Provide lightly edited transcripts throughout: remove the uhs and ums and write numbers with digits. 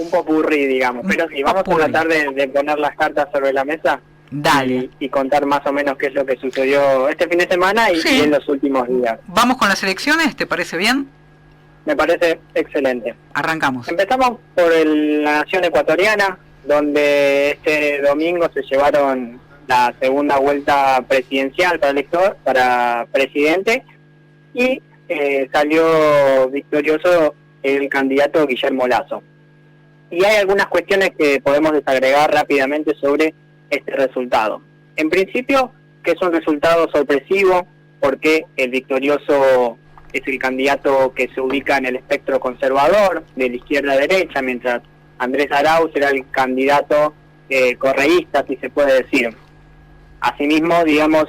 un popurrí, digamos. Pero sí, vamos a tratar de poner las cartas sobre la mesa. Dale. Y contar más o menos qué es lo que sucedió este fin de semana y en los últimos días. ¿Vamos con las elecciones? ¿Te parece bien? Me parece excelente. Arrancamos. Empezamos por la nación ecuatoriana, donde este domingo se llevaron la segunda vuelta presidencial para presidente y salió victorioso el candidato Guillermo Lasso. Y hay algunas cuestiones que podemos desagregar rápidamente sobre este resultado. En principio, que es un resultado sorpresivo, porque el victorioso es el candidato que se ubica en el espectro conservador, de la izquierda a derecha, mientras Andrés Arauz era el candidato correísta, si se puede decir. Asimismo, digamos,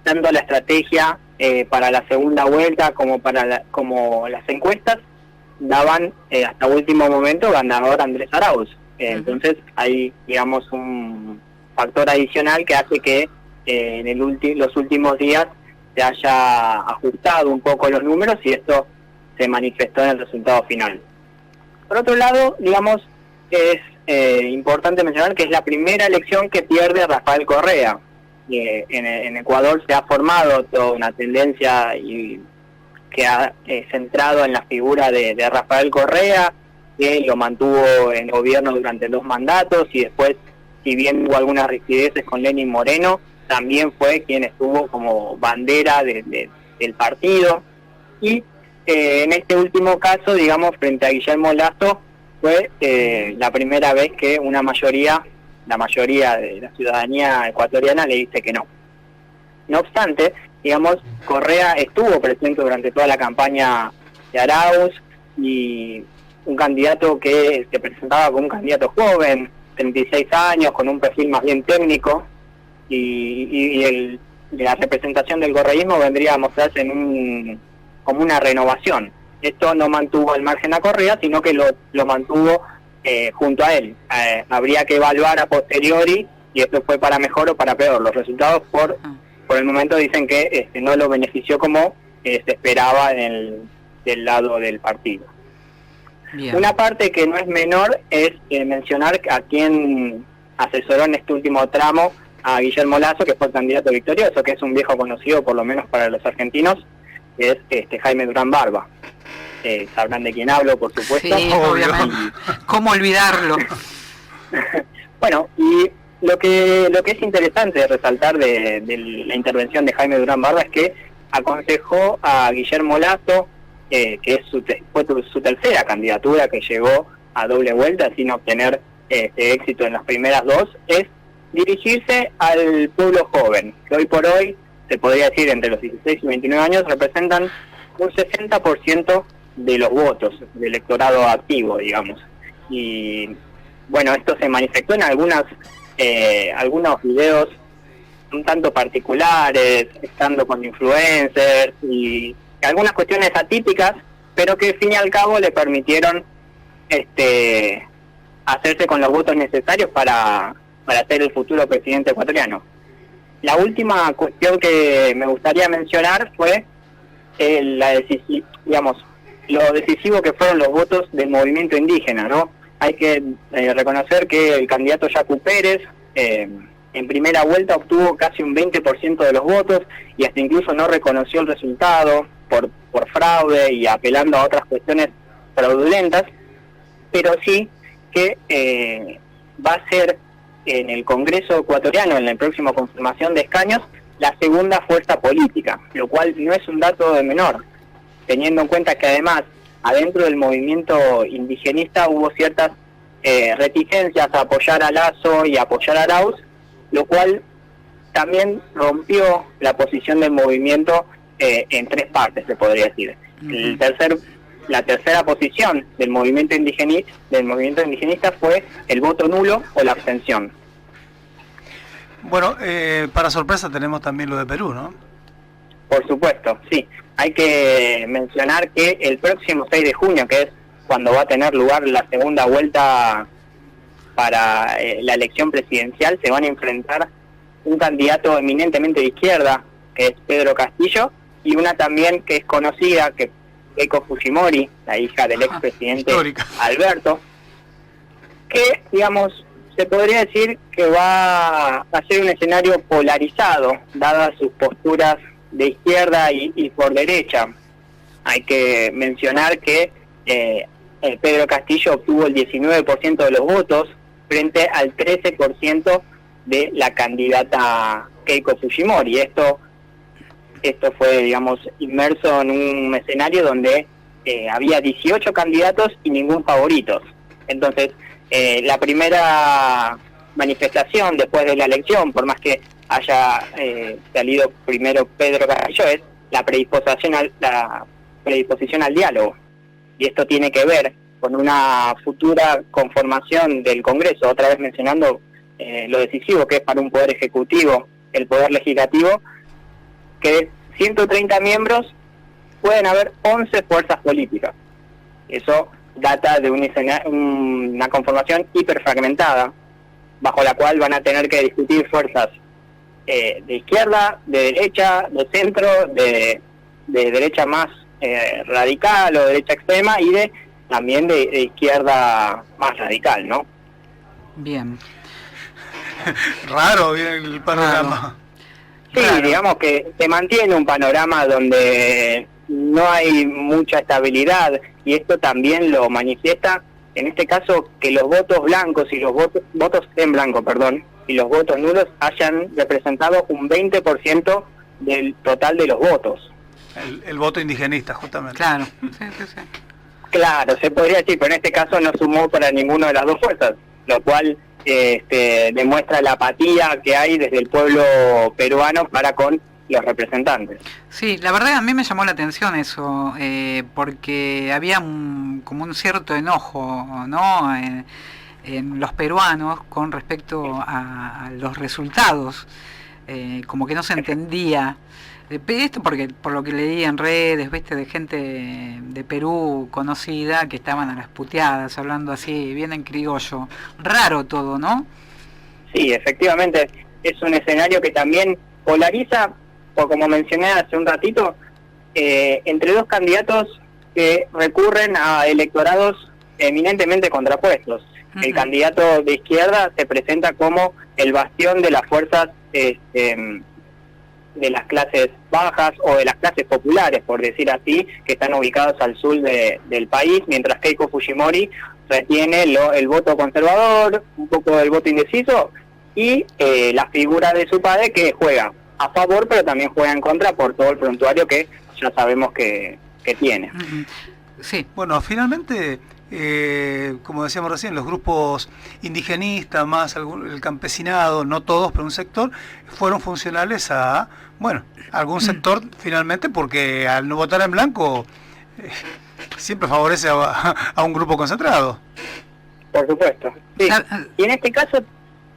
tanto la estrategia para la segunda vuelta como las encuestas daban hasta último momento ganador Andrés Arauz. Entonces hay, digamos, un factor adicional que hace que en los últimos días se haya ajustado un poco los números y esto se manifestó en el resultado final. Por otro lado, digamos, es importante mencionar que es la primera elección que pierde Rafael Correa. En Ecuador se ha formado toda una tendencia que ha centrado en la figura de Rafael Correa, que lo mantuvo en gobierno durante 2 mandatos y después, si bien hubo algunas rispideces con Lenín Moreno, también fue quien estuvo como bandera del partido. Y en este último caso, digamos, frente a Guillermo Lasso, fue la primera vez que la mayoría de la ciudadanía ecuatoriana le dice que no. No obstante, digamos, Correa estuvo presente durante toda la campaña de Arauz y un candidato que se presentaba como un candidato joven, 36 años, con un perfil más bien técnico, y la representación del correísmo vendría a mostrarse como una renovación. Esto no mantuvo al margen a Correa, sino que lo mantuvo junto a él. Habría que evaluar a posteriori, y esto fue para mejor o para peor. Los resultados por el momento dicen que no lo benefició como se esperaba del lado del partido. Bien. Una parte que no es menor es mencionar a quien asesoró en este último tramo a Guillermo Lasso, que fue el candidato victorioso, que es un viejo conocido, por lo menos para los argentinos, que es Jaime Durán Barba. Sabrán de quién hablo, por supuesto. Sí, obviamente. ¿Cómo olvidarlo? Bueno, y lo que es interesante de resaltar de la intervención de Jaime Durán Barba es que aconsejó a Guillermo Lasso, que fue su tercera candidatura, que llegó a doble vuelta sin obtener éxito en las primeras 2, es dirigirse al pueblo joven, que hoy por hoy, se podría decir, entre los 16 y 29 años, representan un 60% de los votos del electorado activo, digamos. Y bueno, esto se manifestó en algunos videos un tanto particulares, estando con influencers y algunas cuestiones atípicas, pero que al fin y al cabo le permitieron hacerse con los votos necesarios para ser el futuro presidente ecuatoriano. La última cuestión que me gustaría mencionar fue lo decisivo que fueron los votos del movimiento indígena, ¿no? Hay que reconocer que el candidato Yacu Pérez en primera vuelta obtuvo casi un 20% de los votos y hasta incluso no reconoció el resultado por fraude y apelando a otras cuestiones fraudulentas, pero sí que va a ser en el Congreso ecuatoriano, en la próxima confirmación de escaños, la segunda fuerza política, lo cual no es un dato de menor, teniendo en cuenta que además adentro del movimiento indigenista hubo ciertas reticencias a apoyar a Lasso y a apoyar a Arauz, lo cual también rompió la posición del movimiento en 3 partes, se podría decir. La tercera posición del movimiento indigenista fue el voto nulo o la abstención. Bueno, para sorpresa tenemos también lo de Perú, ¿no? Por supuesto, sí. Hay que mencionar que el próximo 6 de junio, que es cuando va a tener lugar la segunda vuelta para la elección presidencial, se van a enfrentar un candidato eminentemente de izquierda, que es Pedro Castillo, y una también que es conocida, que Keiko Fujimori, la hija del expresidente Alberto, que, digamos, se podría decir que va a ser un escenario polarizado, dadas sus posturas de izquierda y por derecha. Hay que mencionar que Pedro Castillo obtuvo el 19% de los votos frente al 13% de la candidata Keiko Fujimori. Esto fue, digamos, inmerso en un escenario donde había 18 candidatos y ningún favorito. Entonces, la primera manifestación después de la elección, por más que haya salido primero Pedro Castillo, es la predisposición al diálogo. Y esto tiene que ver con una futura conformación del Congreso, otra vez mencionando lo decisivo que es para un poder ejecutivo el poder legislativo, que de 130 miembros pueden haber 11 fuerzas políticas. Eso data de una conformación hiperfragmentada, bajo la cual van a tener que discutir fuerzas de izquierda, de derecha, de centro, de derecha más radical o derecha extrema y también de izquierda más radical, ¿no? Bien. Raro bien el panorama. Sí, claro. Digamos que se mantiene un panorama donde no hay mucha estabilidad, y esto también lo manifiesta, en este caso, que los votos blancos y los votos en blanco, y los votos nulos hayan representado un 20% del total de los votos. El voto indigenista, justamente. Claro, sí. Claro, se podría decir, pero en este caso no sumó para ninguna de las dos fuerzas, lo cual demuestra la apatía que hay desde el pueblo peruano para con los representantes. Sí, la verdad a mí me llamó la atención eso, porque había como un cierto enojo, ¿no?, en los peruanos con respecto a los resultados, como que no se entendía. Esto porque por lo que leí en redes, ¿viste?, de gente de Perú conocida que estaban a las puteadas, hablando así, bien en criollo. Raro todo, ¿no? Sí, efectivamente, es un escenario que también polariza, o como mencioné hace un ratito, entre dos candidatos que recurren a electorados eminentemente contrapuestos. Uh-huh. El candidato de izquierda se presenta como el bastión de las fuerzas de las clases bajas o de las clases populares, por decir así, que están ubicados al sur del país, mientras Keiko Fujimori retiene el voto conservador, un poco del voto indeciso, y la figura de su padre, que juega a favor, pero también juega en contra por todo el prontuario que ya sabemos que tiene. Sí. Bueno, finalmente, como decíamos recién, los grupos indigenistas, más el campesinado, no todos, pero un sector, fueron funcionales a, algún sector finalmente, porque al no votar en blanco siempre favorece a un grupo concentrado. Por supuesto. Sí. Y en este caso,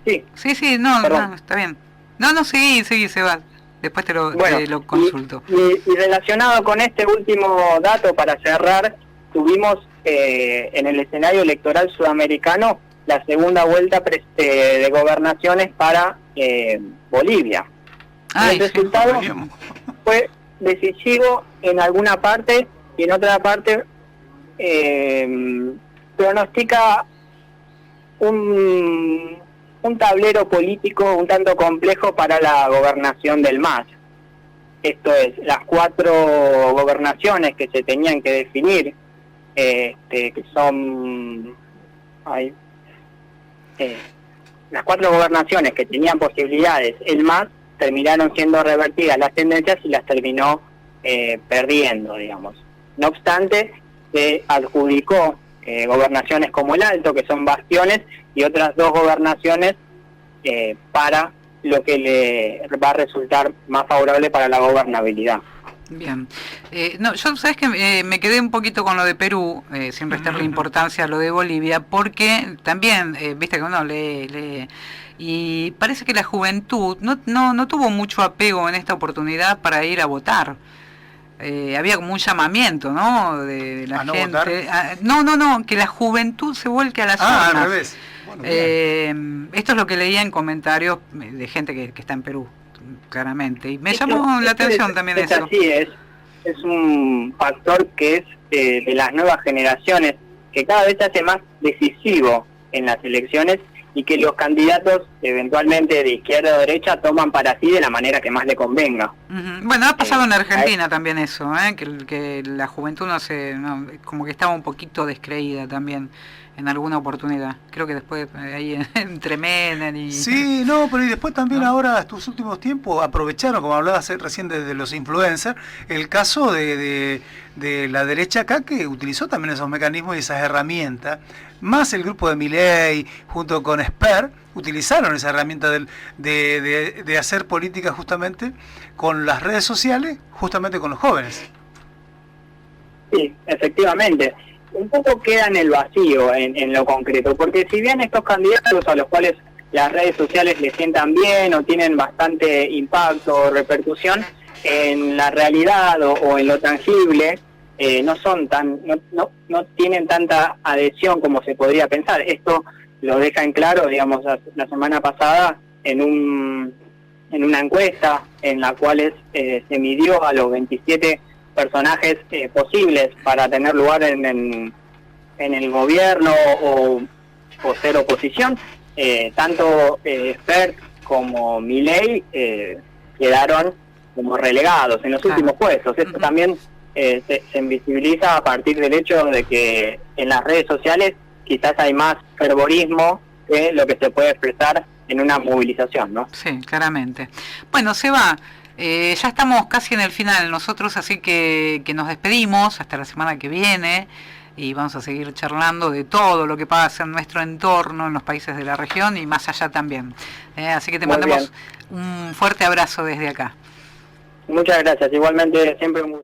sí. Sí, no, está bien. No, sí, se va. Después te lo consulto. Y relacionado con este último dato, para cerrar, tuvimos en el escenario electoral sudamericano la segunda vuelta de gobernaciones para Bolivia. El resultado fue decisivo en alguna parte, y en otra parte pronostica un tablero político un tanto complejo para la gobernación del MAS. Esto es, las 4 gobernaciones que se tenían que definir, que son las 4 gobernaciones que tenían posibilidades, el MAS, terminaron siendo revertidas las tendencias y las terminó perdiendo, digamos. No obstante, se adjudicó gobernaciones como el Alto, que son bastiones, y otras 2 gobernaciones para lo que le va a resultar más favorable para la gobernabilidad. Bien. Yo sabes que me quedé un poquito con lo de Perú, sin restarle importancia a lo de Bolivia, porque también, viste que uno lee, y parece que la juventud no tuvo mucho apego en esta oportunidad para ir a votar. Había como un llamamiento, ¿no?, de la gente. No, que la juventud se vuelque a las urnas. Al revés. Bueno, esto es lo que leía en comentarios de gente que está en Perú, claramente, y me llamó la atención también eso. Así es un factor que es de las nuevas generaciones, que cada vez se hace más decisivo en las elecciones y que los candidatos, eventualmente de izquierda o derecha, toman para sí de la manera que más le convenga. Bueno, ha pasado en Argentina también eso, que la juventud como que estaba un poquito descreída también en alguna oportunidad. Creo que después ahí entre Menem y... Sí, no, pero y después también ahora, estos últimos tiempos, aprovecharon, como hablabas recién de los influencers, el caso de la derecha acá, que utilizó también esos mecanismos y esas herramientas, más el grupo de Milei, junto con Esper, utilizaron esa herramienta de hacer política justamente con las redes sociales, justamente con los jóvenes. Sí, efectivamente. Un poco queda en el vacío en lo concreto, porque si bien estos candidatos a los cuales las redes sociales les sientan bien o tienen bastante impacto o repercusión, en la realidad o en lo tangible no son no tienen tanta adhesión como se podría pensar. Esto lo deja en claro, digamos, la semana pasada en una encuesta en la cual se midió a los 27 personajes posibles para tener lugar en el gobierno o ser oposición. Tanto Esper como Milei quedaron como relegados en los últimos puestos. Esto también se invisibiliza a partir del hecho de que en las redes sociales quizás hay más fervorismo que lo que se puede expresar en una movilización, ¿no? Sí, claramente. Bueno, Seba, ya estamos casi en el final nosotros, así que nos despedimos hasta la semana que viene y vamos a seguir charlando de todo lo que pasa en nuestro entorno, en los países de la región y más allá también. Así que te mandamos un fuerte abrazo desde acá. Muchas gracias, igualmente siempre un